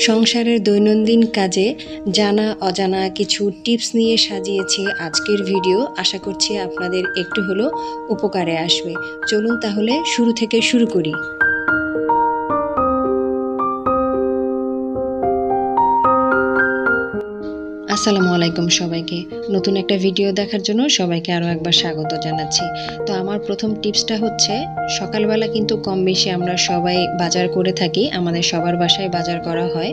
সংসারের দৈনন্দিন কাজে জানা অজানা কিছু টিপস নিয়ে সাজিয়েছি আজকের ভিডিও। আশা করছি আপনাদের একটু হলেও উপকারে আসবে। চলুন তাহলে শুরু থেকে শুরু করি। আসসালামু আলাইকুম সবাইকে। নতুন একটা ভিডিও দেখার জন্য সবাইকে আরও একবার স্বাগত জানাচ্ছি। তো আমার প্রথম টিপসটা হচ্ছে, সকালবেলা কিন্তু কম বেশি আমরা সবাই বাজার করে থাকি, আমাদের সবার বাসায় বাজার করা হয়।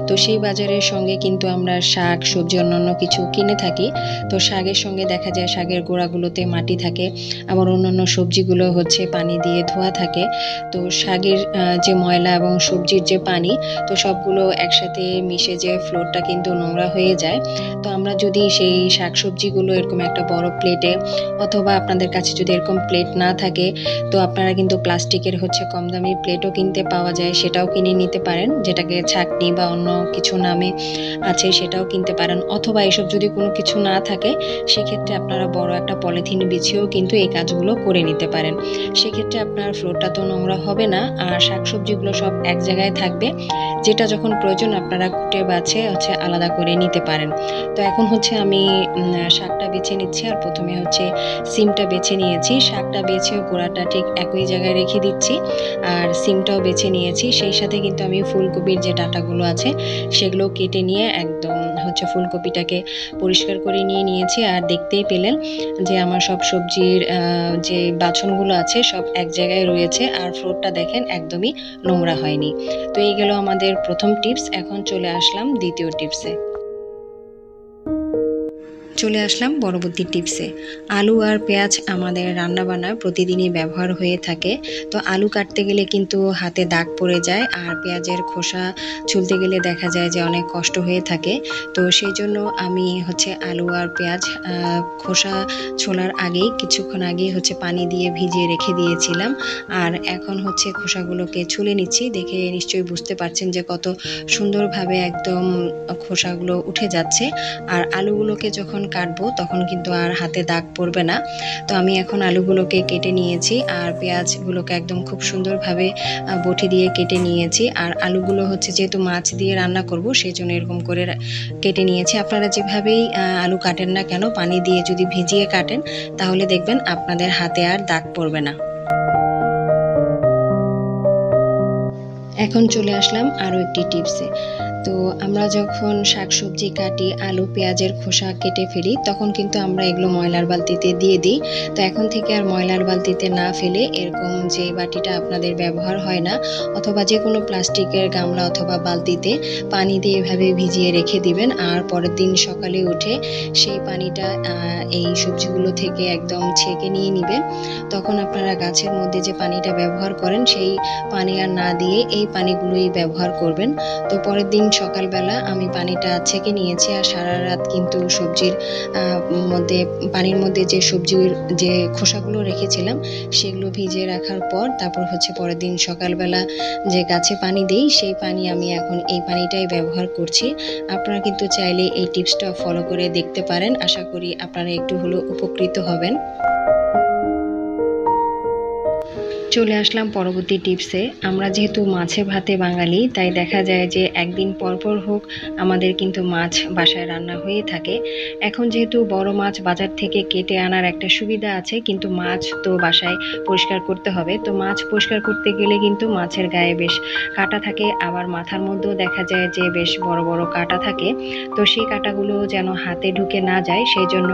তো সেই বাজারের সঙ্গে কিন্তু আমরা শাক সবজি অন্যান্য কিছু কিনে থাকি। তো শাকের সঙ্গে দেখা যায় শাকের গোড়াগুলোতে মাটি থাকে, আবার অন্যান্য সবজিগুলো হচ্ছে পানি দিয়ে ধোয়া থাকে। তো শাকের যে ময়লা এবং সবজির যে পানি, তো সবগুলো একসাথে মিশে যে ফ্লোরটা কিন্তু নোংরা হয়ে যায়। তো আমরা যদি সেই শাকসবজিগুলো এরকম একটা বড় প্লেটে, অথবা আপনাদের কাছে যদি এরকম প্লেট না থাকে, তো আপনারা কিন্তু প্লাস্টিকের হচ্ছে কম দামি প্লেটও কিনতে পাওয়া যায়, সেটাও কিনে নিতে পারেন, যেটাকে ছাঁকনি বা অন্য কিছু নামে আছে সেটাও কিনতে পারেন। অথবা এসব যদি কোনো কিছু না থাকে, সেক্ষেত্রে আপনারা বড় একটা পলিথিন বিছিয়েও কিন্তু এই কাজগুলো করে নিতে পারেন। সেক্ষেত্রে আপনার ফ্লোরটা তো নোংরা হবে না, আর শাকসবজিগুলো সব এক জায়গায় থাকবে, যেটা যখন প্রয়োজন আপনারা কুটে বাছে হচ্ছে আলাদা করে নিতে পারেন। তো এখন হচ্ছে আমি শাকটা বেছে নিচ্ছি। আর প্রথমে হচ্ছে সিমটা বেছে নিয়েছি, শাকটা বেছেও গোড়াটা ঠিক একই জায়গায় রেখে দিচ্ছি, আর সিমটাও বেছে নিয়েছি। সেই সাথে কিন্তু আমি ফুলকপির যে ডাঁটাগুলো আছে সেগুলো কেটে নিয়ে একদম হচ্ছে ফুলকপিটাকে পরিষ্কার করে নিয়েছি। আর দেখতেই পেলেন যে আমার সব সবজির যে বাছনগুলো আছে সব এক জায়গায় রয়েছে, আর ফ্লোরটা দেখেন একদমই নোংরা হয়নি। তো এই গেল আমাদের প্রথম টিপস। এখন চলে আসলাম দ্বিতীয় টিপসে। চলে আসলাম পরবর্তী টিপসে। আলু আর পেঁয়াজ আমাদের রান্নাবান্নায় প্রতিদিনই ব্যবহার হয়ে থাকে। তো আলু কাটতে গেলে কিন্তু হাতে দাগ পড়ে যায়, আর পেঁয়াজের খোসা ছুলতে গেলে দেখা যায় যে অনেক কষ্ট হয়ে থাকে। তো সেই জন্য আমি হচ্ছে আলু আর পেঁয়াজ খোসা ছোলার আগেই কিছুক্ষণ আগেই হচ্ছে পানি দিয়ে ভিজিয়ে রেখে দিয়েছিলাম। আর এখন হচ্ছে খোসাগুলোকে ছুলে নিচ্ছি। দেখে নিশ্চয়ই বুঝতে পারছেন যে কত সুন্দরভাবে একদম খোসাগুলো উঠে যাচ্ছে। আর আলুগুলোকে যখন কাটবো তখন কিন্তু আর হাতে দাগ পড়বে না। তো আমি এখন আলুগুলোকে কেটে নিয়েছি, আর পেঁয়াজগুলোকে একদম খুব সুন্দরভাবে বটি দিয়ে কেটে নিয়েছি। আর আলুগুলো হচ্ছে যেহেতু মাছ দিয়ে রান্না করব, সেই জন্য এরকম করে কেটে নিয়েছি। আপনারা যেভাবেই আলু কাটেন না কেন, পানি দিয়ে যদি ভিজিয়ে কাটেন তাহলে দেখবেন আপনাদের হাতে আর দাগ পড়বে না। এখন চলে আসলাম আরও একটি টিপসে। তো আমরা যখন শাকসবজি কাটি, আলু পেঁয়াজের খোসা কেটে ফেলি, তখন কিন্তু আমরা এগুলো ময়লার বালতিতে দিয়ে দিই। তো এখন থেকে আর ময়লার বালতিতে না ফেলে এরকম যে বাটিটা আপনাদের ব্যবহার হয় না, অথবা যে কোনো প্লাস্টিকের গামলা অথবা বালতিতে পানি দিয়ে এভাবে ভিজিয়ে রেখে দিবেন। আর পরের দিন সকালে উঠে সেই পানিটা এই সবজিগুলো থেকে একদম ছেঁকে নিয়ে নেবেন। তখন আপনারা গাছের মধ্যে যে পানিটা ব্যবহার করেন সেই পানি আর না দিয়ে এই পানিগুলোই ব্যবহার করবেন। তো পরের দিন সকালবেলা আমি পানিটা ছেঁকে নিয়েছি, আর সারা রাত কিন্তু সবজির মধ্যে পানির মধ্যে যে সবজির যে খোসাগুলো রেখেছিলাম সেগুলো ভিজিয়ে রাখার পর তারপর হচ্ছে পরের দিন সকালবেলা যে গাছে পানি দিই, সেই পানি আমি এখন এই পানিটাই ব্যবহার করছি। আপনারা কিন্তু চাইলে এই টিপসটা ফলো করে দেখতে পারেন। আশা করি আপনারা একটু হলেও উপকৃত হবেন। চলে আসলাম পরবর্তী টিপসে। আমরা যেহেতু মাছে ভাতে বাঙালি, তাই দেখা যায় যে একদিন পরপর হোক আমাদের কিন্তু মাছ বাসায় রান্না হয়ে থাকে। এখন যেহেতু বড় মাছ বাজার থেকে কেটে আনার একটা সুবিধা আছে, কিন্তু মাছ তো বাসায় পরিষ্কার করতে হবে। তো মাছ পরিষ্কার করতে গেলে কিন্তু মাছের গায়ে বেশ কাঁটা থাকে, আবার মাথার মধ্যেও দেখা যায় যে বেশ বড় বড় কাঁটা থাকে। তো সেই কাঁটাগুলো যেন হাতে ঢুকে না যায়, সেই জন্য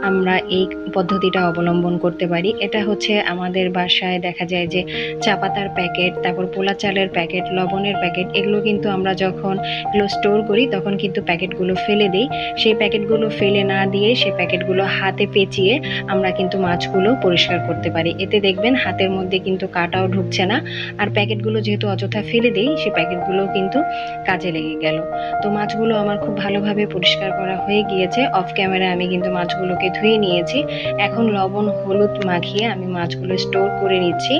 আমরা এই পদ্ধতিটা অবলম্বন করতে পারি। এটা হচ্ছে আমাদের বাসায় দেখা যায় যে চা পাতার প্যাকেট, তারপর পোলা চালের প্যাকেট, লবণের প্যাকেট, এগুলো কিন্তু আমরা যখন এগুলো স্টোর করি তখন কিন্তু প্যাকেটগুলো ফেলে দিই। সেই প্যাকেটগুলো ফেলে না দিয়ে সেই প্যাকেটগুলো হাতে পেঁচিয়ে আমরা কিন্তু মাছগুলো পরিষ্কার করতে পারি। এতে দেখবেন হাতের মধ্যে কিন্তু কাঁটাও ঢুকছে না, আর প্যাকেটগুলো যেহেতু অযথা ফেলে দিই সেই প্যাকেটগুলো কিন্তু কাজে লেগে গেল। তো মাছগুলো আমার খুব ভালোভাবে পরিষ্কার করা হয়ে গিয়েছে। অফ ক্যামেরা আমি কিন্তু মাছগুলোকে ধুয়ে নিয়েছি। এখন লবণ হলুদ মাখিয়ে আমি মাছগুলো স্টোর করে নিচ্ছি।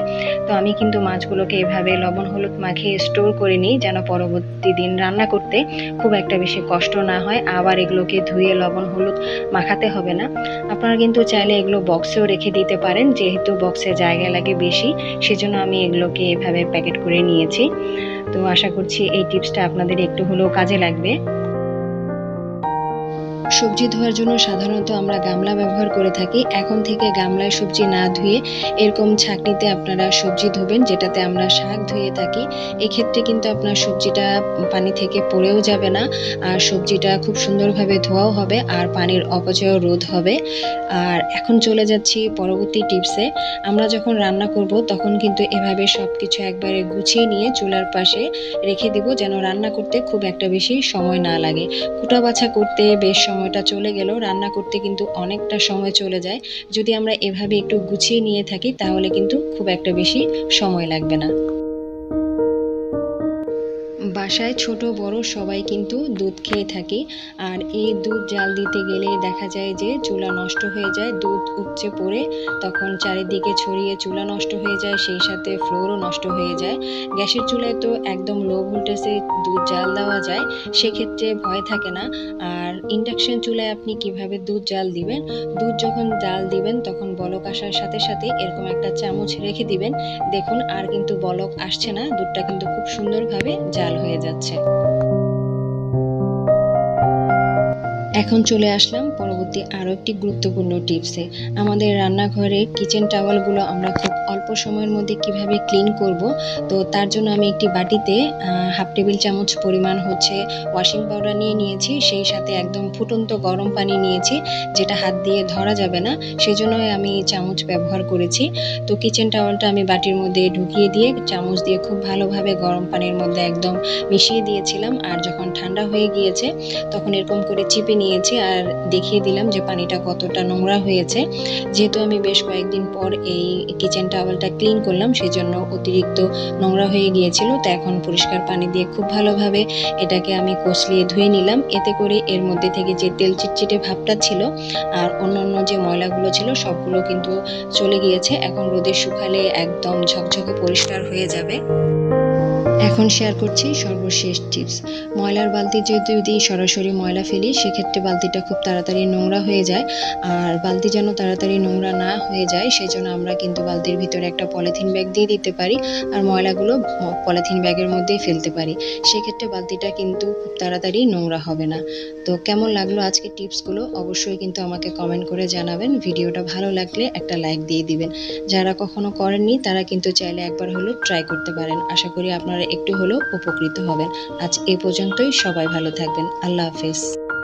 তো আমি কিন্তু মাছগুলোকে এভাবে লবণ হলুদ মাখিয়ে স্টোর করে নিই, যেন পরবর্তী দিন রান্না করতে খুব একটা বেশি কষ্ট না হয়, আবার এগুলোকে ধুয়ে লবণ হলুদ মাখাতে হবে না। আপনারা কিন্তু চাইলে এগুলো বক্সেও রেখে দিতে পারেন, যেহেতু বক্সে জায়গা লাগে বেশি, সেজন্য আমি এগুলোকে এভাবে প্যাকেট করে নিয়েছি। তো আশা করছি এই টিপসটা আপনাদের একটু হলেও কাজে লাগবে। সবজি ধোয়ার জন্য সাধারণত আমরা গামলা ব্যবহার করে থাকি। এখন থেকে গামলায় সবজি না ধুয়ে এরকম ছাঁকনিতে আপনারা সবজি ধোবেন, যেটাতে আমরা শাক ধুয়ে থাকি। এক্ষেত্রে কিন্তু আপনার সবজিটা পানি থেকে পড়েও যাবে না, আর সবজিটা খুব সুন্দরভাবে ধোয়াও হবে, আর পানির অপচয়ও রোধ হবে। আর এখন চলে যাচ্ছি পরবর্তী টিপসে। আমরা যখন রান্না করব তখন কিন্তু এভাবে সব কিছু একবারে গুছিয়ে নিয়ে চুলার পাশে রেখে দিব, যেন রান্না করতে খুব একটা বেশি সময় না লাগে। কুটা বাছা করতে বেশ সময়টা চলে গেল, রান্না করতে কিন্তু অনেকটা সময় চলে যায়। যদি আমরা এভাবে একটু গুছিয়ে নিয়ে থাকি তাহলে কিন্তু খুব একটা বেশি সময় লাগবে না। বাসায় ছোট বড় সবাই কিন্তু দুধ খেয়ে থাকি, আর এই দুধ জাল দিতে গেলে দেখা যায় যে চুলা নষ্ট হয়ে যায়, দুধ উপচে পড়ে তখন চারিদিকে ছড়িয়ে চুলা নষ্ট হয়ে যায়, সেই সাথে ফ্লোরও নষ্ট হয়ে যায়। গ্যাসের চুলায় তো একদম লো ভোল্টেজে দুধ জাল দেওয়া যায়, সেক্ষেত্রে ভয় থাকে না। আর ইন্ডাকশন চুলায় আপনি কিভাবে দুধ জাল দিবেন, দুধ যখন জাল দিবেন তখন বলক আসার সাথে সাথে এরকম একটা চামচ রেখে দিবেন। দেখুন আর কিন্তু বলক আসছে না, দুধটা কিন্তু খুব সুন্দরভাবে জাল হয়ে যাচ্ছে। এখন চলে আসলাম পরবর্তী আরও একটি গুরুত্বপূর্ণ টিপসে। আমাদের রান্নাঘরে কিচেন টাওয়ালগুলো আমরা খুব অল্প সময়ের মধ্যে কিভাবে ক্লিন করব, তো তার জন্য আমি একটি বাটিতে হাফ টেবিল চামচ পরিমাণ হচ্ছে ওয়াশিং পাউডার নিয়ে নিয়েছি, সেই সাথে একদম ফুটন্ত গরম পানি নিয়েছি, যেটা হাত দিয়ে ধরা যাবে না, সেই জন্যই আমি চামচ ব্যবহার করেছি। তো কিচেন টাওয়ালটা আমি বাটির মধ্যে ঢুকিয়ে দিয়ে চামচ দিয়ে খুব ভালোভাবে গরম পানির মধ্যে একদম মিশিয়ে দিয়েছিলাম। আর যখন ঠান্ডা হয়ে গিয়েছে তখন এরকম করে চিপে নিয়েছি আর দেখিয়ে দিলাম যে পানিটা কতটা নোংরা হয়েছে। যেহেতু আমি বেশ কয়েকদিন পর এই কিচেন টাওয়ালটা ক্লিন করলাম, সেজন্য অতিরিক্ত নোংরা হয়ে গিয়েছিল। তো এখন পরিষ্কার পানি দিয়ে খুব ভালোভাবে এটাকে আমি কষলিয়ে ধুয়ে নিলাম। এতে করে এর মধ্যে থেকে যে তেল চিটচিটে ভাবটা ছিল আর অন্যান্য যে ময়লাগুলো ছিল সবগুলো কিন্তু চলে গিয়েছে। এখন রোদে শুকালে একদম ঝকঝকে পরিষ্কার হয়ে যাবে। এখন শেয়ার করছি সর্বশেষ টিপস। ময়লার বালতি যদি সরাসরি ময়লা ফেলি সেক্ষেত্রে বালতিটা খুব তাড়াতাড়ি নোংরা হয়ে যায়, আর বালতি যেন তাড়াতাড়ি নোংরা না হয়ে যায় সেজন্য আমরা কিন্তু বালতির ভিতরে একটা পলিথিন ব্যাগ দিয়ে দিতে পারি, আর ময়লাগুলো পলিথিন ব্যাগের মধ্যেই ফেলতে পারি। সেক্ষেত্রে বালতিটা কিন্তু খুব তাড়াতাড়ি নোংরা হবে না। তো কেমন লাগলো আজকের টিপসগুলো অবশ্যই কিন্তু আমাকে কমেন্ট করে জানাবেন। ভিডিওটা ভালো লাগলে একটা লাইক দিয়ে দিবেন। যারা কখনো করেননি তারা কিন্তু চাইলে একবার হলেও ট্রাই করতে পারেন। আশা করি আপনারা একটু হলেও উপকৃত হবেন। আজ এ পর্যন্তই, সবাই ভালো থাকবেন। আল্লাহ হাফেজ।